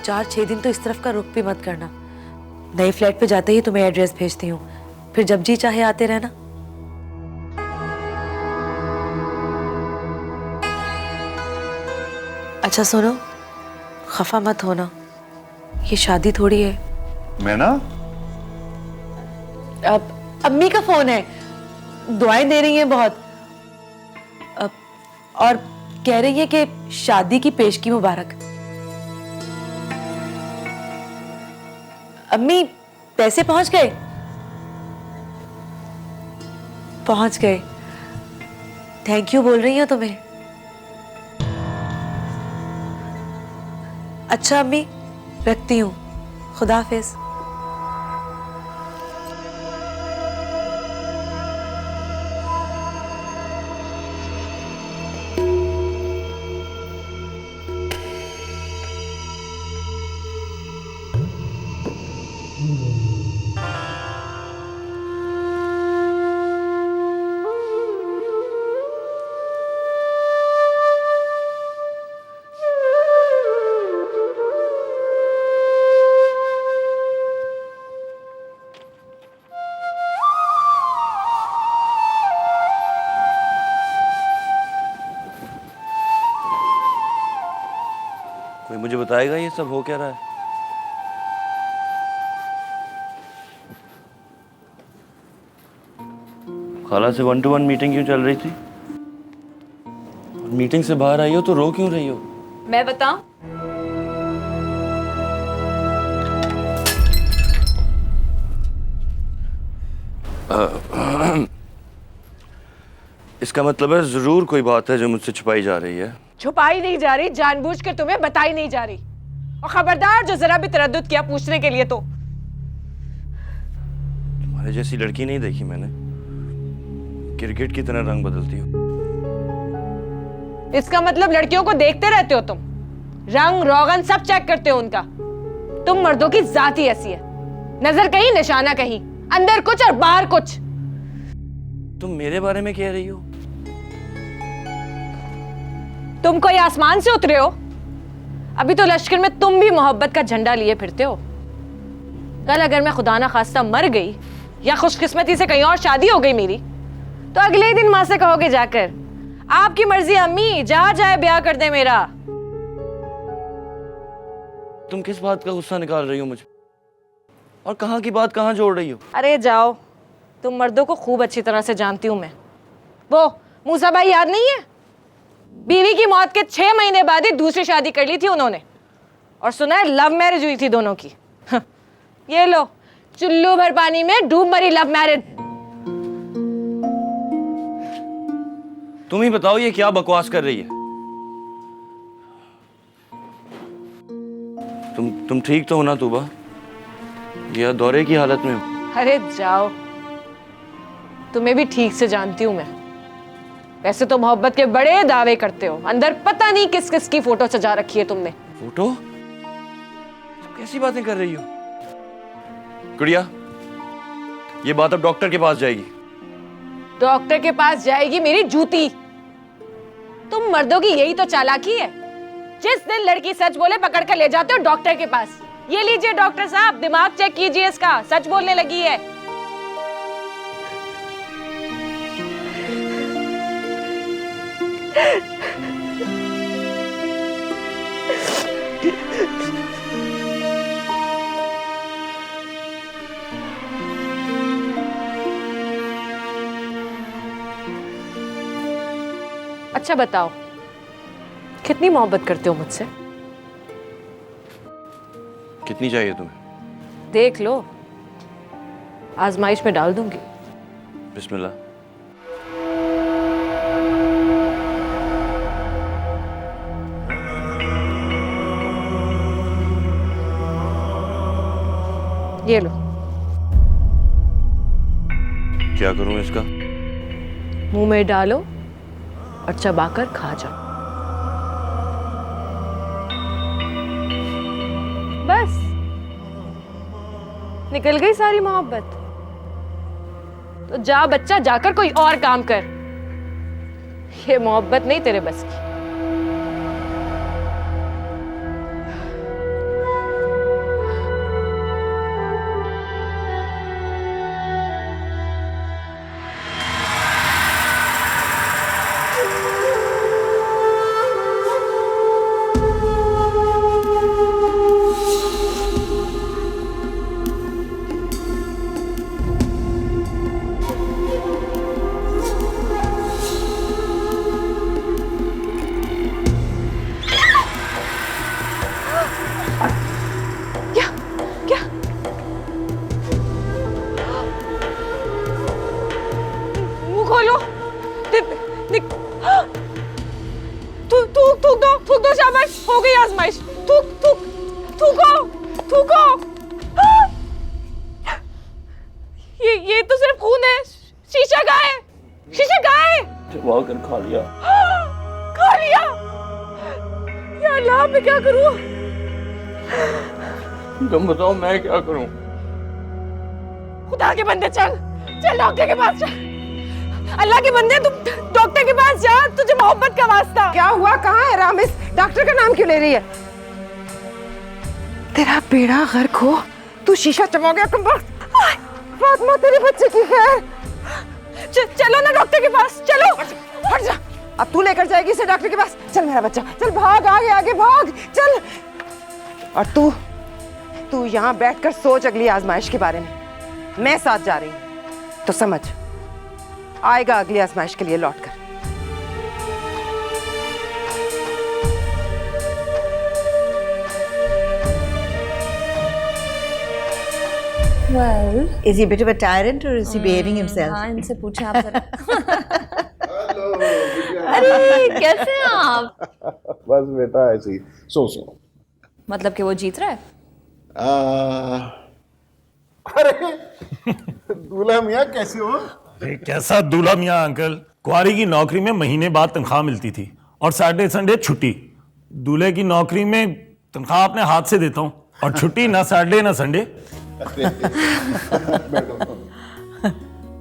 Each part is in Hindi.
4-6 दिन तो इस तरफ का रुख भी मत करना। नए फ्लैट पे जाते ही तुम्हें एड्रेस भेजती हूँ, फिर जब जी चाहे आते रहना। अच्छा सुनो, खफा मत होना, ये शादी थोड़ी है। मैं ना अब अम्मी का फोन है, दुआएं दे रही हैं बहुत। और कह रही है कि शादी की पेशगी मुबारक। अम्मी पैसे पहुंच गए? पहुंच गए, थैंक यू बोल रही हो तुम्हें। अच्छा अम्मी, रखती हूँ, खुदा हाफिज। कोई मुझे बताएगा ये सब हो क्या रहा है? खाला से 1-to-1 मीटिंग क्यों चल रही थी? और मीटिंग से बाहर आई हो तो रो क्यों रही हो? मैं बताऊं? इसका मतलब है जरूर कोई बात है जो मुझसे छुपाई जा रही है। छुपाई नहीं जा रही, जानबूझकर तुम्हें बताई नहीं जा रही। और खबरदार जो जरा भी तरद्दुद किया पूछने के लिए तो। तुम्हारे जैसी लड़की नहीं देखी मैंने, क्रिकेट की तरह रंग बदलती हो। इसका मतलब लड़कियों को देखते रहते हो तुम, रंग रोगन सब चेक करते हो उनका। तुम मर्दों की जात ही ऐसी है, नजर कहीं निशाना कहीं, अंदर कुछ और बाहर कुछ। तुम मेरे बारे में कह रही हो? तुम कोई आसमान से उतरे हो? अभी तो लश्कर में तुम भी मोहब्बत का झंडा लिए फिरते हो। कल अगर मैं खुदा ना खास्ता मर गई या खुशकिस्मती से कहीं और शादी हो गई मेरी, तो अगले दिन मां से कहोगे जाकर, आपकी मर्जी अम्मी, जहां जाए ब्याह कर दे मेरा। तुम किस बात का गुस्सा निकाल रही हो मुझे? और कहाँ की बात कहाँ जोड़ रही हो? अरे जाओ, तुम मर्दों को खूब अच्छी तरह से जानती हूं मैं। वो मूसा भाई याद नहीं है? बीवी की मौत के 6 महीने बाद ही दूसरी शादी कर ली थी उन्होंने, और सुना है लव मैरिज हुई थी दोनों की। ये लो, चुल्लू भर पानी में डूब मरी लव मैरिज। तुम ही बताओ ये क्या बकवास कर रही है? तुम ठीक तो हो ना तूबा? या दौरे की हालत में हो? अरे जाओ, तुम्हें भी ठीक से जानती हूं मैं। वैसे तो मोहब्बत के बड़े दावे करते हो, अंदर पता नहीं किस किस की फोटो सजा रखी है तुमने। फोटो? तुम कैसी बातें कर रही हो? गुड़िया, ये बात अब डॉक्टर के पास जाएगी। डॉक्टर के पास जाएगी मेरी जूती। तुम मर्दों की यही तो चालाकी है, जिस दिन लड़की सच बोले पकड़ कर ले जाते हो डॉक्टर के पास। ये लीजिए डॉक्टर साहब, दिमाग चेक कीजिए इसका, सच बोलने लगी है। अच्छा बताओ, कितनी मोहब्बत करते हो मुझसे? कितनी चाहिए तुम्हें? देख लो, आजमाइश में डाल दूंगी। बिस्मिल्लाह। ये लो। क्या करूं इसका? मुंह में डालो और चबाकर खा जाओ। बस निकल गई सारी मोहब्बत। तो जा बच्चा, जाकर कोई और काम कर। ये मोहब्बत नहीं तेरे बस की। आजमाइश। थूक थूक थूको थूको। ये तो सिर्फ खून है। शीशा कहाँ है? शीशा कहाँ है? चबा कर खा लिया। खा लिया? या अल्लाह, मैं क्या करूं? तुम बताओ मैं क्या करूं? खुदा के बंदे चल चल डॉक्टर के पास चल। अल्लाह के बंदे तुम डॉक्टर के पास जा, तुझे मोहब्बत का वास्ता। क्या हुआ? कहाँ है रामिस? डॉक्टर का नाम क्यों ले रही है? तेरा बेड़ा गर्क हो, तू शीशा चबा गया। फातिमा, तेरे बच्चे की खैर? चलो ना डॉक्टर के पास, चलो। हट जा। अब तू लेकर जाएगी इसे डॉक्टर के पास। चल मेरा बच्चा, चल भाग, आगे आगे भाग, चल। और तू यहाँ बैठकर सोच अगली आजमाइश के बारे में। मैं साथ जा रही हूँ तो समझ आएगा अगली आजमाइश के लिए लौटकर। Well, is he a bit of a tyrant or is he behaving himself? हाँ, इनसे पूछें आप जरा। अरे कैसे हैं आप? बस बेटा ऐसे ही सो मतलब कि वो जीत रहा है? अरे दूल्हा मियाँ कैसे हो? अरे कैसा दूल्हा मियाँ अंकल, कुंवारी की नौकरी में महीने बाद तनख्वाह मिलती थी और सैटरडे संडे छुट्टी। दूल्हे की नौकरी में तनख्वाह अपने हाथ से देता हूँ और छुट्टी ना सैटरडे ना संडे।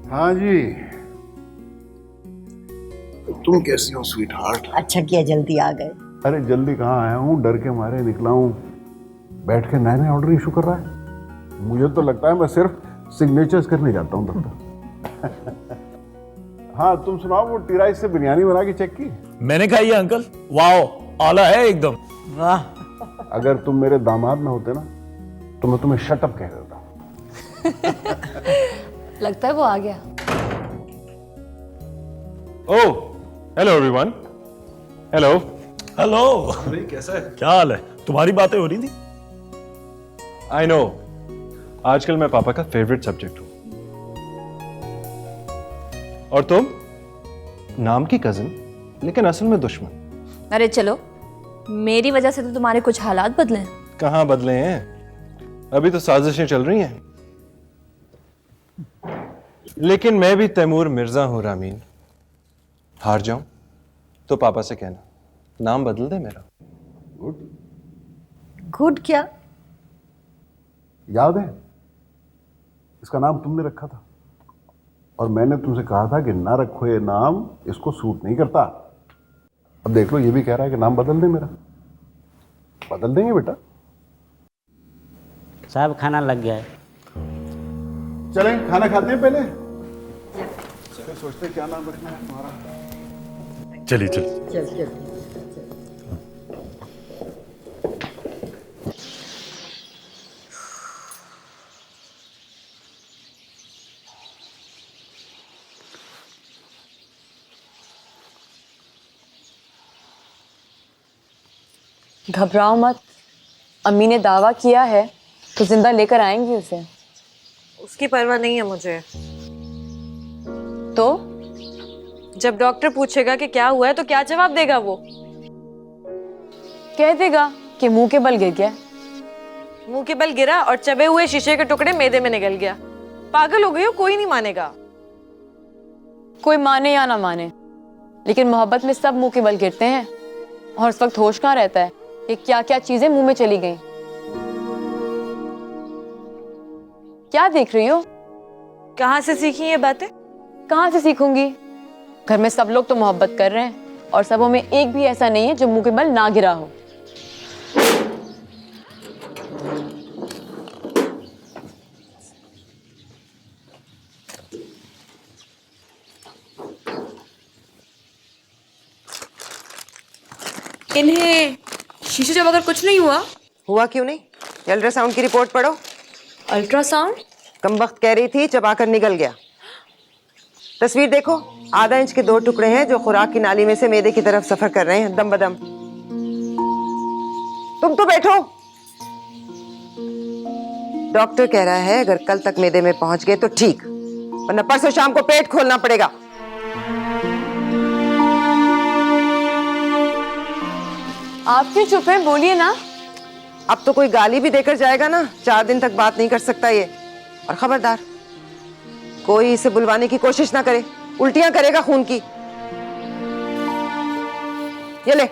हाँ जी, तुम कैसी हो स्वीट हार्ट? अच्छा किया जल्दी आ गए। अरे जल्दी कहाँ आया हूँ, डर के मारे निकला हूँ। बैठ के नए नए ऑर्डर इशू कर रहा है। मुझे तो लगता है मैं सिर्फ सिग्नेचर्स करने जाता हूँ तब तक। हाँ तुम सुनाओ, वो टी राइस से बिरयानी बना के चेक की? मैंने कहा ये अंकल वाओ, आला है एकदम। वाह। अगर तुम मेरे दामाद में होते ना तो मैं तुम्हें शट अप कह देता। लगता है वो आ गया। Oh hello everyone. Hello hello, कैसा है? क्या हाल है? तुम्हारी बातें हो रही थी। आई नो, आजकल मैं पापा का फेवरेट सब्जेक्ट हूं। और तुम नाम की कजिन लेकिन असल में दुश्मन। अरे चलो, मेरी वजह से तो तुम्हारे कुछ हालात बदले हैं। कहां बदले हैं? अभी तो साजिशें चल रही हैं। लेकिन मैं भी तैमूर मिर्जा हूं रामीन। हार जाऊं तो पापा से कहना नाम बदल दे मेरा। गुड क्या? याद है इसका नाम तुमने रखा था और मैंने तुमसे कहा था कि ना रखो ये नाम, इसको सूट नहीं करता। अब देख लो ये भी कह रहा है कि नाम बदल दे मेरा। बदल देंगे बेटा। साहब खाना लग गया है। चलें खाना खाते हैं पहले, फिर सोचते हैं क्या नाम रखना है तुम्हारा। चलिए चलिए। चल चल। घबराओ मत, अम्मी ने दावा किया है तो जिंदा लेकर आएंगी उसे। उसकी परवाह नहीं है मुझे। तो जब डॉक्टर पूछेगा कि क्या हुआ है तो क्या जवाब देगा वो? कह देगा कि मुंह के बल गिर गया। मुंह के बल गिरा और चबे हुए शीशे के टुकड़े मैदे में निकल गया। पागल हो गई हो, कोई नहीं मानेगा। कोई माने या ना माने, लेकिन मोहब्बत में सब मुंह के बल गिरते हैं। और उस वक्त होश कहाँ रहता है कि क्या क्या चीजें मुंह में चली गईं। क्या देख रही हो? कहाँ से सीखी ये बातें? कहाँ से सीखूंगी? घर में सब लोग तो मोहब्बत कर रहे हैं और सबों में एक भी ऐसा नहीं है जो मुंह के बल ना गिरा हो। इन्हें शीशे चबाकर कुछ नहीं हुआ? हुआ क्यों नहीं? अल्ट्रासाउंड की रिपोर्ट पढ़ो। अल्ट्रासाउंड? कमबख्त कह रही थी चबाकर निकल गया। तस्वीर देखो, आधा इंच के 2 टुकड़े हैं जो खुराक की नाली में से मैदे की तरफ सफर कर रहे हैं दम बदम। तुम तो बैठो। डॉक्टर कह रहा है अगर कल तक मैदे में पहुंच गए तो ठीक, वरना परसों शाम को पेट खोलना पड़ेगा। आप क्यों चुप हैं? बोलिए ना। अब तो कोई गाली भी देकर जाएगा ना, 4 दिन तक बात नहीं कर सकता ये। और खबरदार, कोई इसे बुलवाने की कोशिश ना करे, उल्टियां करेगा खून की। ये ले,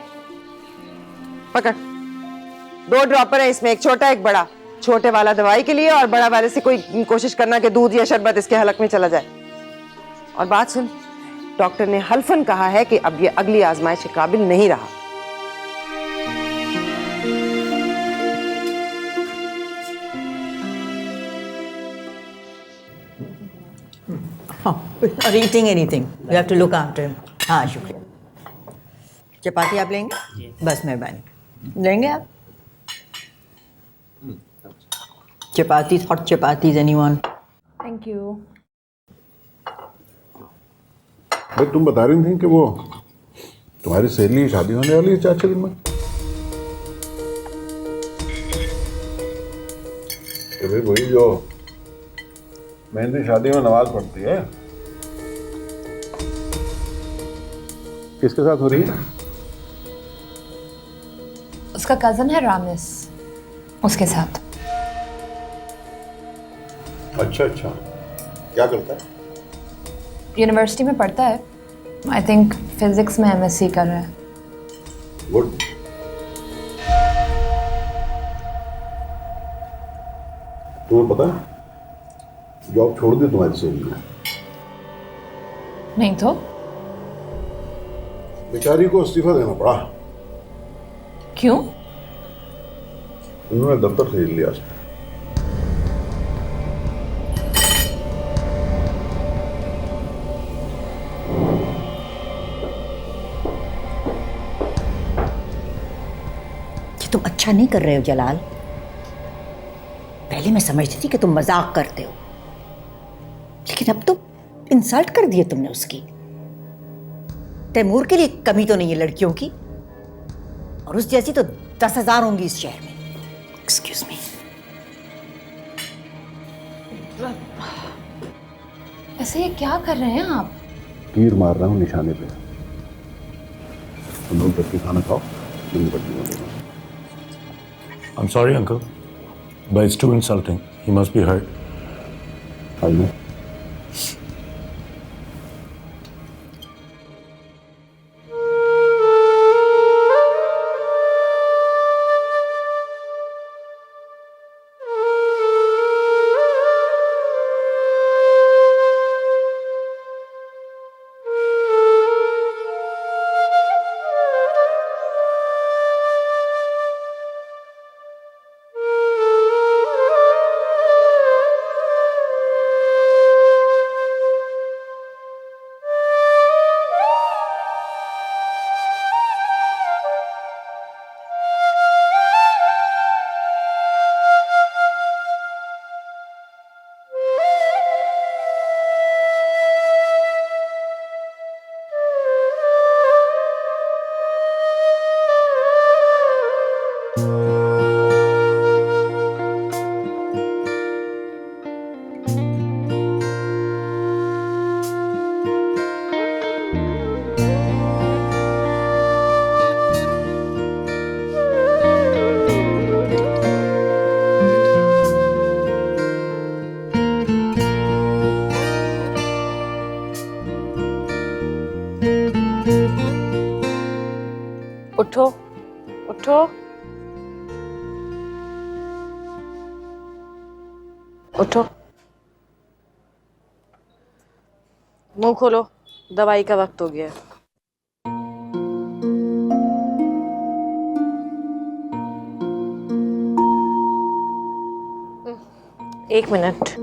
पकड़। 2 ड्रॉपर है इसमें, एक छोटा एक बड़ा। छोटे वाला दवाई के लिए, और बड़ा वाले से कोई कोशिश करना कि दूध या शरबत इसके हलक में चला जाए। और बात सुन, डॉक्टर ने हल्फन कहा है कि अब ये अगली आजमाइश के काबिल नहीं रहा। और eating anything, you have to look after him. हाँ शुक्रिया। चपाती आप लेंगे? बस मेहरबानी। लेंगे आप चपाती? Hot chapati anyone? Thank you. भाई तुम बता रही थी कि वो तुम्हारी सहेली की शादी होने वाली है 4-6 दिन में। भाई वही जो मेहंदी शादी में नमाज पढ़ती है, किसके साथ हो रही है? उसका कजन है रामिस, उसके साथ। अच्छा अच्छा, क्या करता है? यूनिवर्सिटी में पढ़ता है। आई थिंक फिजिक्स में एमएससी कर रहा है। गुड। तुम्हें पता है जॉब छोड़ दी तुम्हारी सहेली ने? नहीं तो बेचारी को इस्तीफा देना पड़ा। क्यों? उन्होंने दफ्तर खरीद लिया उसका। कि तुम अच्छा नहीं कर रहे हो जलाल। पहले मैं समझती थी कि तुम मजाक करते हो, लेकिन अब तो इंसल्ट कर दिए तुमने उसकी। तैमूर के लिए कमी तो नहीं है लड़कियों की, और उस जैसी तो 10,000 होंगी इस शहर में। Excuse me. ऐसे ये क्या कर रहे हैं आप? तीर मार रहा हूँ निशाने पे। तुम लोग जब भी खाना खाओ, तुम पट्टी मार देना। I'm sorry, uncle, but it's too insulting. He must be hurt. I know. उठो उठो उठो, मुंह खोलो, दवाई का वक्त हो गया। एक मिनट।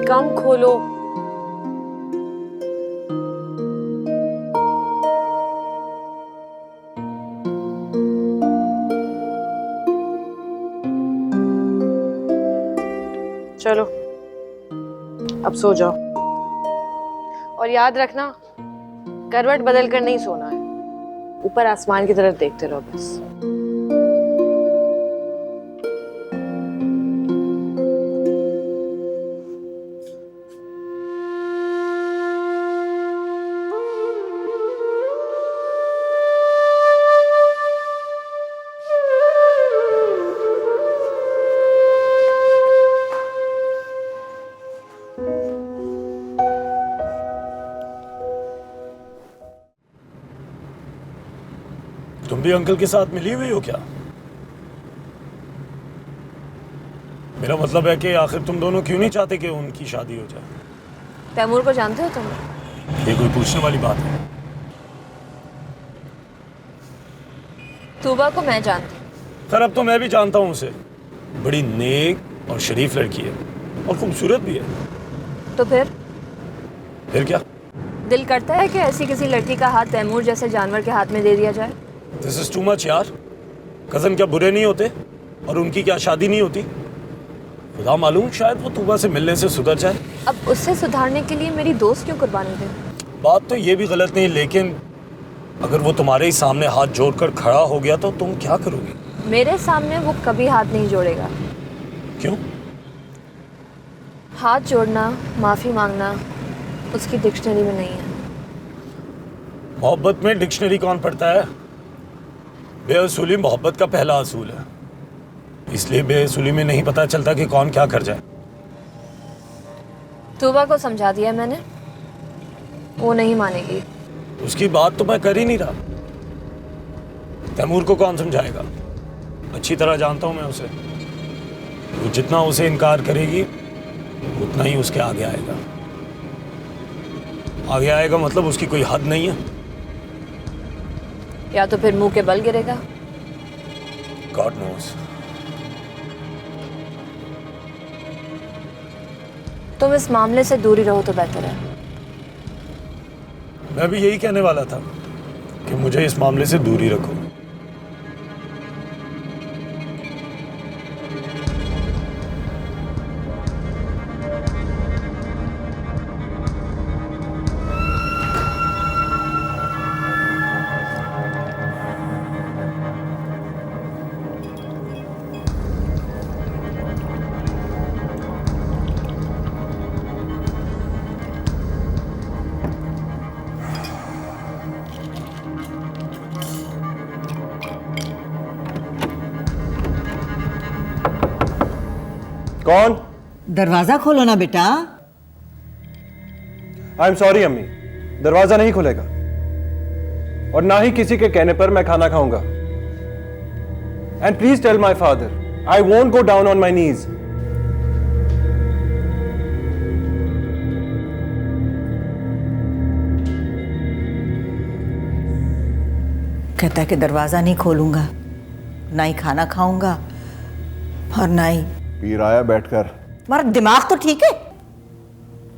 कम खोलो। चलो अब सो जाओ, और याद रखना करवट बदल कर नहीं सोना है, ऊपर आसमान की तरफ देखते रहो बस। तुम भी अंकल के साथ मिली हुई हो क्या? मेरा मतलब है कि आखिर तुम दोनों क्यों नहीं चाहते कि उनकी शादी हो जाए? तैमूर को जानते हो तुम? ये कोई पूछने वाली बात है? तूबा को मैं जानती हूँ। खैर अब तो मैं भी जानता हूँ उसे, बड़ी नेक और शरीफ लड़की है और खूबसूरत भी है। तो फिर क्या? दिल करता है कि ऐसी किसी लड़की का हाथ तैमूर जैसे जानवर के हाथ में दे दिया जाए। दिस इज टू मच यार। कजन क्या बुरे नहीं होते और उनकी क्या शादी नहीं होती? खुदा मालूम शायद वो तूबा से मिलने से सुधर जाए। अब उससे सुधारने के लिए मेरी दोस्त क्यों कुर्बानी दे? बात तो ये भी गलत नहीं, लेकिन अगर वो तुम्हारे ही सामने हाथ जोड़कर खड़ा हो गया तो तुम क्या करोगी? मेरे सामने वो कभी हाथ नहीं जोड़ेगा। क्यों? हाथ जोड़ना, माफी मांगना उसकी डिक्शनरी में नहीं है। मोहब्बत में डिक्शनरी कौन पढ़ता है? बेअसूली मोहब्बत का पहला असूल है, इसलिए बेअसूली में नहीं पता चलता कि कौन क्या कर जाए। तूबा को समझा दिया मैंने, वो नहीं मानेगी। उसकी बात तो मैं कर ही नहीं रहा। तैमूर को कौन समझाएगा? अच्छी तरह जानता हूं मैं उसे। वो जितना उसे इनकार करेगी उतना ही उसके आगे आएगा। आगे आएगा मतलब उसकी कोई हद नहीं है। या तो फिर मुंह के बल गिरेगा। God knows. तुम इस मामले से दूर ही रहो तो बेहतर है। मैं भी यही कहने वाला था कि मुझे इस मामले से दूर ही रखो। कौन? दरवाजा खोलो ना बेटा। आई एम सॉरी अम्मी, दरवाजा नहीं खुलेगा और ना ही किसी के कहने पर मैं खाना खाऊंगा। And please tell my father I won't go down on my knees. कहता है कि दरवाजा नहीं खोलूंगा, ना ही खाना खाऊंगा और ना ही। पी रहा है बैठकर। तुम्हारा दिमाग तो ठीक है?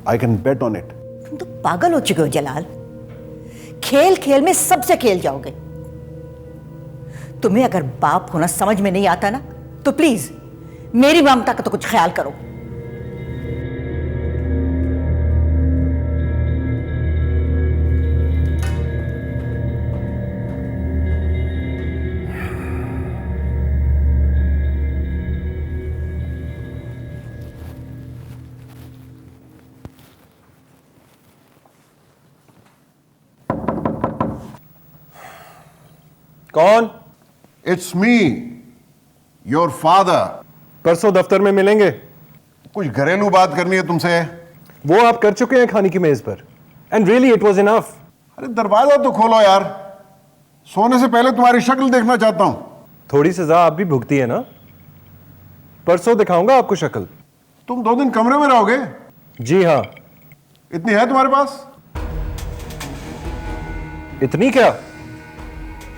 I can bet on it. तुम तो पागल हो चुके हो जलाल। खेल खेल में सबसे खेल जाओगे। तुम्हें अगर बाप होना समझ में नहीं आता ना तो प्लीज मेरी ममता का तो कुछ ख्याल करो। कौन? It's me, your father. परसों दफ्तर में मिलेंगे। कुछ घरेलू बात करनी है तुमसे। वो आप कर चुके हैं खाने की मेज पर। And really it was enough. अरे दरवाजा तो खोलो यार, सोने से पहले तुम्हारी शक्ल देखना चाहता हूं। थोड़ी सजा आप भी भुगती है ना। परसों दिखाऊंगा आपको शक्ल। तुम 2 दिन कमरे में रहोगे? जी हाँ। इतनी है तुम्हारे पास? इतनी क्या?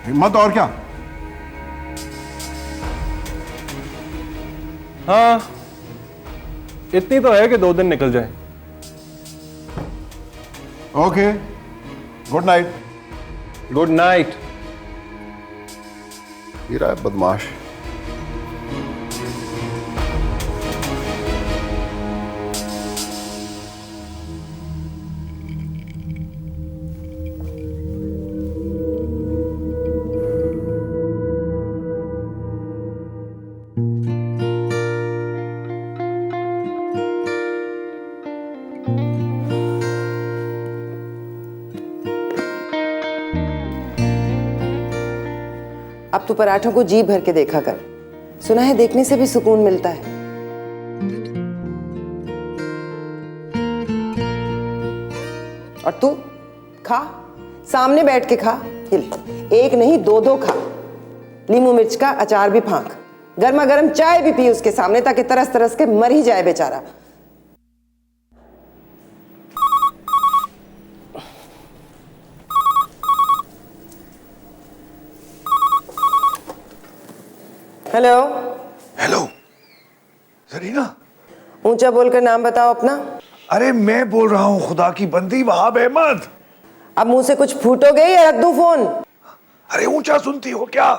हिम्मत और क्या? हाँ, इतनी तो है कि 2 दिन निकल जाए। Okay, good night. Good night. ये रहा है बदमाश। अब तू पराठों को जी भर के देखा कर, सुना है देखने से भी सुकून मिलता है। और तू खा, सामने बैठ के खा, ये ले, एक नहीं दो दो खा, नींबू मिर्च का अचार भी फांक, गर्मा गर्म चाय भी पी उसके सामने, ताकि तरस तरस के मर ही जाए बेचारा। हेलो। हेलो जरीना। ऊंचा बोलकर नाम बताओ अपना। अरे मैं बोल रहा हूँ खुदा की बंदी वहाब अहमद। अब मुंह से कुछ फूटोगे या रख दूं फोन? अरे ऊंचा सुनती हो क्या?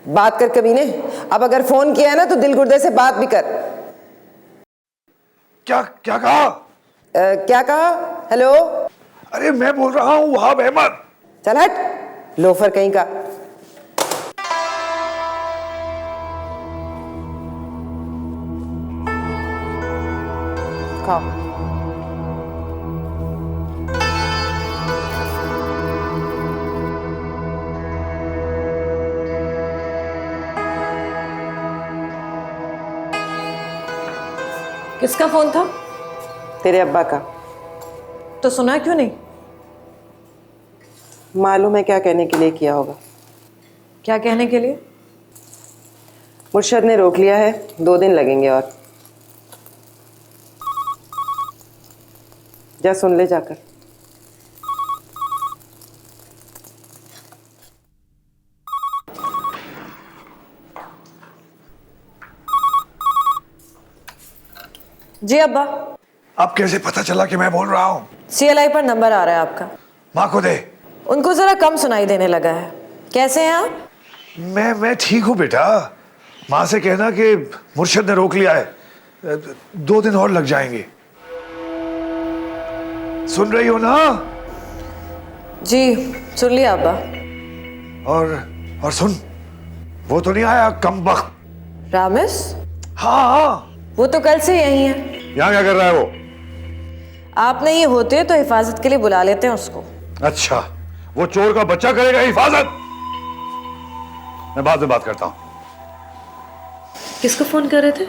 बात कर कमीने, अब अगर फोन किया है ना तो दिल गुर्दे से बात भी कर। क्या क्या कहा? क्या कहा? हेलो। अरे मैं बोल रहा हूँ वहाब अहमद। चल हट, लोफर कहीं का। खाओ। किसका फोन था? तेरे अब्बा का। तो सुना क्यों नहीं? मालूम है क्या कहने के लिए किया होगा। क्या कहने के लिए? मुर्शद ने रोक लिया है, 2 दिन लगेंगे और। जा सुन ले जाकर। जी अब्बा। अब कैसे पता चला कि मैं बोल रहा हूँ? CLI पर नंबर आ रहा है आपका। माँ को दे। उनको जरा कम सुनाई देने लगा है। कैसे हैं आप? मैं ठीक हूँ बेटा। माँ से कहना कि मुर्शद ने रोक लिया है, 2 दिन और लग जाएंगे। सुन रही हो ना? जी सुन लिया अब्बा। और सुन, वो तो नहीं आया कमबख्त? रामिस? हाँ हाँ, वो तो कल से यही है। यहाँ क्या कर रहा है वो? आप नहीं होते तो हिफाजत के लिए बुला लेते हैं उसको। अच्छा, वो चोर का बच्चा करेगा हिफाजत? मैं बाद में बात करता हूँ। किसको फोन कर रहे थे?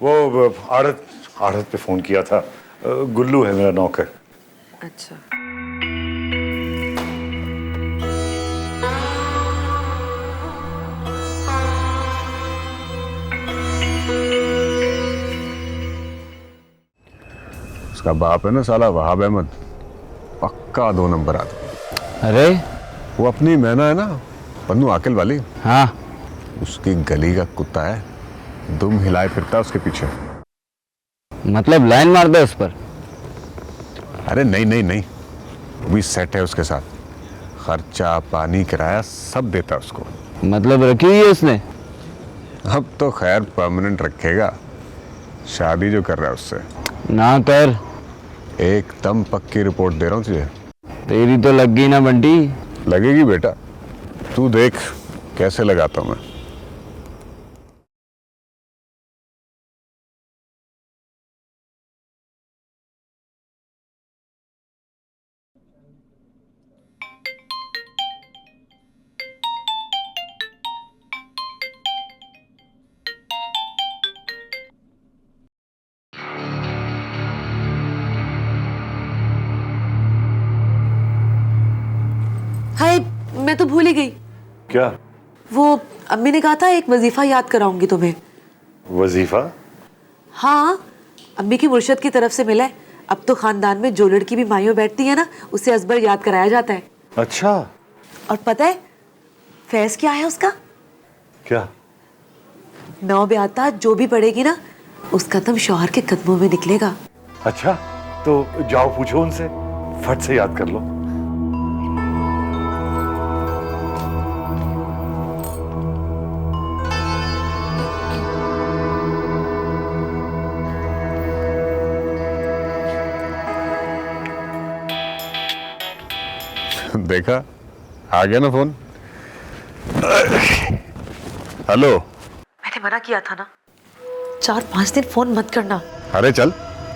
वो आड़त पे फोन किया था। गुल्लू है मेरा नौकर। अच्छा। उसका बाप है ना साला वहाब अहमद, पक्का 2 नंबर आता। अरे वो अपनी मैना है ना, पन्नू आकिल वाली, हाँ, उसकी गली का कुत्ता है, दुम हिलाए फिरता है उसके पीछे। मतलब लाइन मार दे उस पर? अरे नहीं नहीं नहीं, वो भी सेट है उसके साथ, खर्चा पानी किराया सब देता है उसको। मतलब रखी हुई है उसने? अब तो खैर परमानेंट रखेगा, शादी जो कर रहा है उससे। ना कर। एकदम पक्की रिपोर्ट दे रहा हूँ तुझे। तेरी तो लग गई ना बंटी। लगेगी बेटा, तू देख कैसे लगाता हूँ मैं। हाय, मैं तो भूल ही गई। क्या? वो अम्मी ने कहा था एक वजीफा याद कराऊंगी तुम्हें। वजीफा? हाँ, अम्मी की मुर्शद की तरफ से मिला है। अब तो खानदान में जो लड़की भी माइयों बैठती है ना, उसे अजबर याद कराया जाता है। अच्छा। और पता है फैज क्या है उसका? क्या? 9 ब्याता जो भी पढ़ेगी ना, उसका दम शौहर के कदमों में निकलेगा। अच्छा, तो जाओ पूछो उनसे, फट से याद कर लो। देखा, आ गया ना फोन। हेलो। मैंने मना किया था ना, 4-5 दिन फोन मत करना। अरे चल,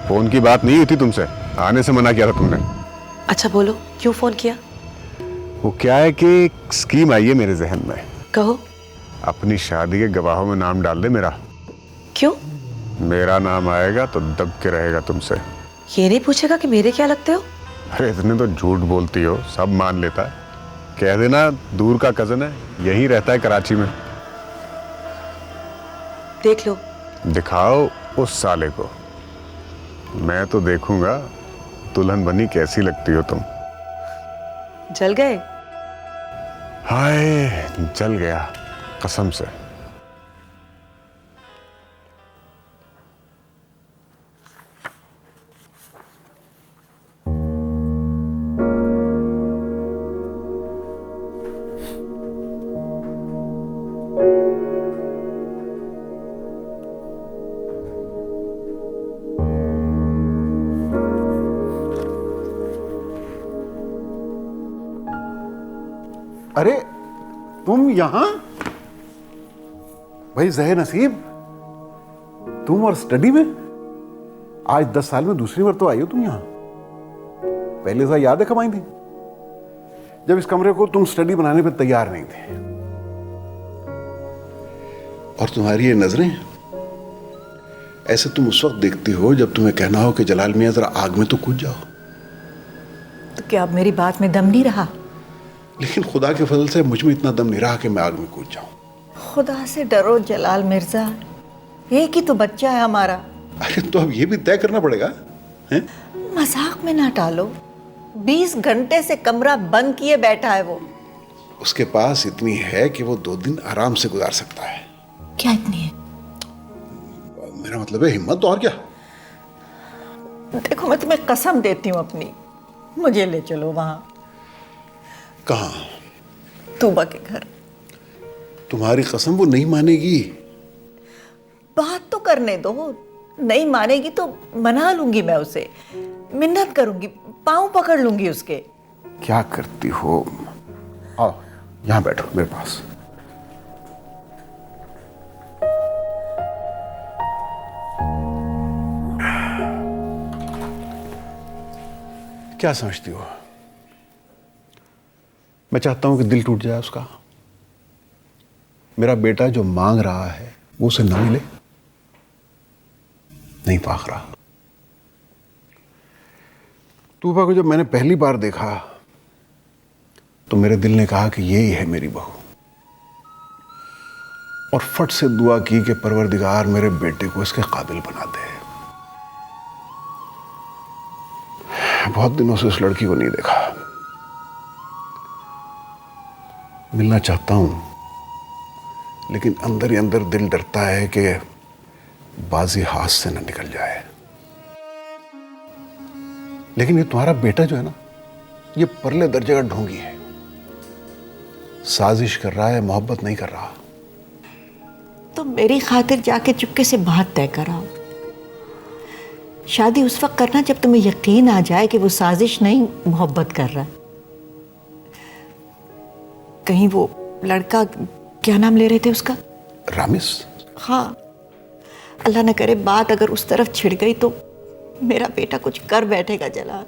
फोन की बात नहीं हुई थी तुमसे, आने से मना किया था तुमने। अच्छा बोलो, क्यों फोन किया? वो क्या है कि एक स्कीम आई है मेरे जहन में। कहो। अपनी शादी के गवाहों में नाम डाल दे मेरा। क्यों? मेरा नाम आएगा तो दब के रहेगा तुमसे। ये नहीं पूछेगा कि मेरे क्या लगते हो? अरे इतने तो झूठ बोलती हो, सब मान लेता है। कह देना दूर का कजन है, यहीं रहता है कराची में। देख लो। दिखाओ उस साले को, मैं तो देखूंगा दुल्हन बनी कैसी लगती हो तुम। जल गए? हाय, जल गया कसम से। अरे तुम यहां? भाई जहे नसीब, तुम और स्टडी में? आज 10 साल में दूसरी बार तो आई हो तुम यहां। पहले से यादें कब आई थी जब इस कमरे को तुम स्टडी बनाने पे तैयार नहीं थे। और तुम्हारी ये नजरें ऐसे तुम उस वक्त देखती हो जब तुम्हें कहना हो कि जलाल मियां जरा आग में तो कूद जाओ। तो क्या अब मेरी बात में दम नहीं रहा? लेकिन खुदा के फजल से मुझ में इतना दम नहीं रहा कि मैं आग में कूद जाऊं। खुदा से डरो जलाल मिर्जा, एक ही तो बच्चा है हमारा। अरे तो अब ये भी तय करना पड़ेगा हैं? मजाक में ना टालो। 20 घंटे से कमरा बंद किए बैठा है वो। उसके पास इतनी है कि वो 2 दिन आराम से गुजार सकता है। क्या इतनी है? मेरा मतलब है हिम्मत तो, और क्या। देखो मैं तुम्हें कसम देती हूँ अपनी, मुझे ले चलो वहां। कहाँ? तूबा के घर। तुम्हारी कसम वो नहीं मानेगी। बात तो करने दो, नहीं मानेगी तो मना लूंगी मैं उसे, मिन्नत करूंगी, पांव पकड़ लूंगी उसके। क्या करती हो? आओ यहां बैठो मेरे पास। क्या समझती हो? मैं चाहता हूं कि दिल टूट जाए उसका। मेरा बेटा जो मांग रहा है वो उसे न मिले। नहीं फाखरा, तूबा को जब मैंने पहली बार देखा तो मेरे दिल ने कहा कि यही है मेरी बहू, और फट से दुआ की कि परवरदिगार मेरे बेटे को इसके काबिल बना दे। बहुत दिनों से उस लड़की को नहीं देखा। मिलना चाहता हूं, लेकिन अंदर ही अंदर दिल डरता है कि बाजी हाथ से न निकल जाए। लेकिन ये तुम्हारा बेटा जो है ना, ये परले दर्जे का ढोंगी है। साजिश कर रहा है, मोहब्बत नहीं कर रहा। तो मेरी खातिर जाके चुपके से बात तय कराओ। शादी उस वक्त करना जब तुम्हें यकीन आ जाए कि वो साजिश नहीं, मोहब्बत कर रहा है। कहीं वो लड़का, क्या नाम ले रहे थे उसका? रामिस। हाँ, अल्लाह न करे बात अगर उस तरफ छिड़ गई तो मेरा बेटा कुछ कर बैठेगा जलाल।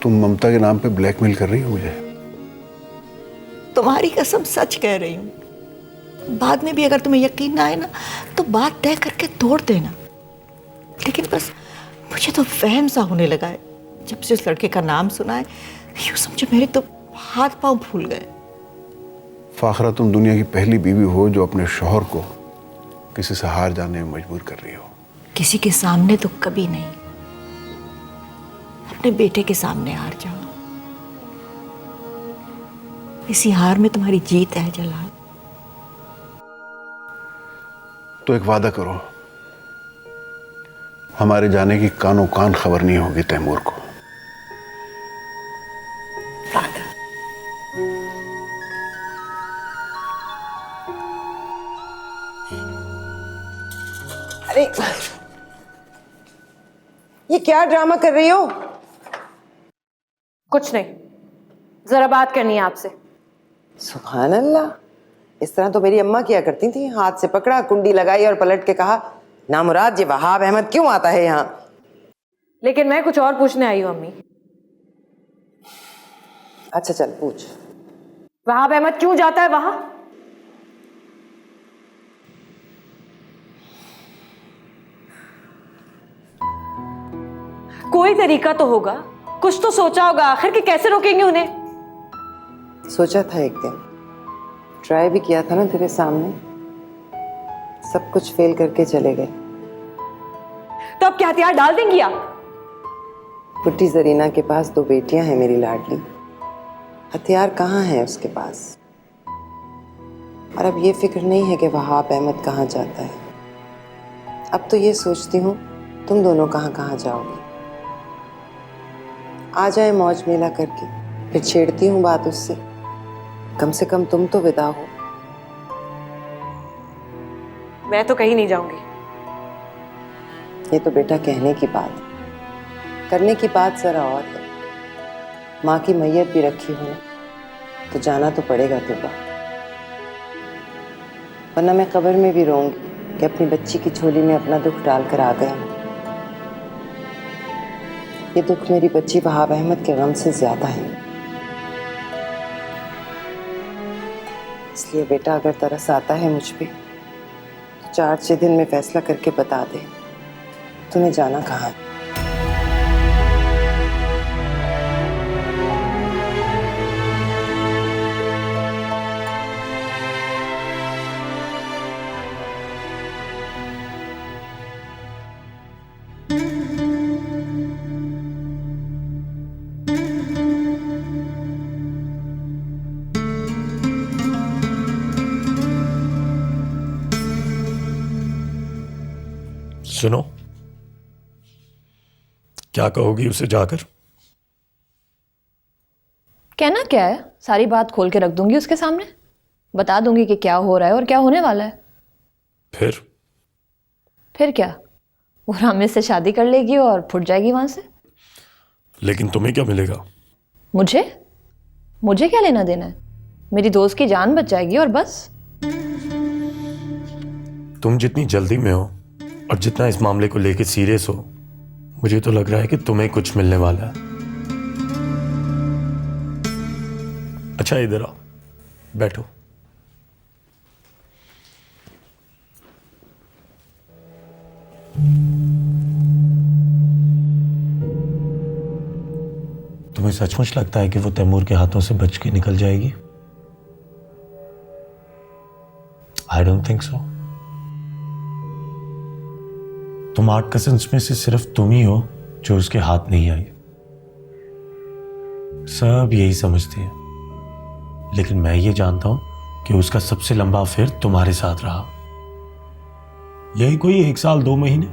तुम ममता के नाम पे ब्लैकमेल कर रही हो मुझे? तुम्हारी कसम सच कह रही हूं। बाद में भी अगर तुम्हें यकीन ना आए ना तो बात तय करके तोड़ देना। लेकिन बस मुझे तो वहम सा होने लगा है जब से उस लड़के का नाम सुना है। यूं समझो मेरे तो हाथ पांव फूल गए। फाखरा, तुम दुनिया की पहली बीवी हो जो अपने शौहर को किसी से हार जाने में मजबूर कर रही हो। किसी के सामने तो कभी नहीं, अपने बेटे के सामने हार जाओ। इसी हार में तुम्हारी जीत है जलाल। तो एक वादा करो, हमारे जाने की कानो कान खबर नहीं होगी तैमूर को। अरे ये क्या ड्रामा कर रही हो? कुछ नहीं, जरा बात करनी है आपसे। सुभान अल्लाह, इस तरह तो मेरी अम्मा किया करती थी। हाथ से पकड़ा, कुंडी लगाई और पलट के कहा, नामुराद ये वहाब अहमद क्यों आता है यहाँ? लेकिन मैं कुछ और पूछने आई हूँ अम्मी। अच्छा चल पूछ। वहाब अहमद क्यों जाता है वहां? कोई तरीका तो होगा, कुछ तो सोचा होगा आखिर कि कैसे रोकेंगे उन्हें। सोचा था एक दिन, ट्राई भी किया था ना तेरे सामने, सब कुछ फेल करके चले गए। तो अब क्या हथियार डाल देंगी आप? बुट्टी जरीना के पास 2 बेटियां हैं मेरी लाडली, हथियार कहाँ है उसके पास। और अब ये फिक्र नहीं है कि वहाब अहमद कहाँ जाता है, अब तो ये सोचती हूँ तुम दोनों कहाँ कहाँ जाओगे। आ जाए मौज मेला करके, फिर छेड़ती हूँ बात उससे, कम से कम तुम तो विदा हो। मैं तो कहीं नहीं जाऊंगी। ये तो बेटा कहने की बात है, करने की बात जरा और है। माँ की मैयत भी रखी हो तो जाना तो पड़ेगा तुबा, वरना मैं कब्र में भी रोऊंगी कि अपनी बच्ची की झोली में अपना दुख डालकर आ गया हूँ। ये दुख मेरी बच्ची वहाब अहमद के गम से ज्यादा है। इसलिए बेटा अगर तरस आता है मुझ पे तो 4-6 दिन में फैसला करके बता दे तूने जाना कहाँ है। सुनो, क्या कहोगी उसे जाकर? कहना क्या है, सारी बात खोल के रख दूंगी उसके सामने, बता दूंगी कि क्या हो रहा है और क्या होने वाला है। फिर क्या, वो रामेश से शादी कर लेगी और फुट जाएगी वहां से। लेकिन तुम्हें क्या मिलेगा? मुझे क्या लेना देना है, मेरी दोस्त की जान बच जाएगी और बस। तुम जितनी जल्दी में हो और जितना इस मामले को लेके सीरियस हो, मुझे तो लग रहा है कि तुम्हें कुछ मिलने वाला है। अच्छा इधर आओ, बैठो। तुम्हें सचमुच लगता है कि वो तैमूर के हाथों से बच के निकल जाएगी? I don't think so. तुम 8 कजिन्स में से सिर्फ तुम ही हो जो उसके हाथ नहीं आई। सब यही समझते हैं, लेकिन मैं ये जानता हूं कि उसका सबसे लंबा अफेयर तुम्हारे साथ रहा। यही कोई 1 साल 2 महीने।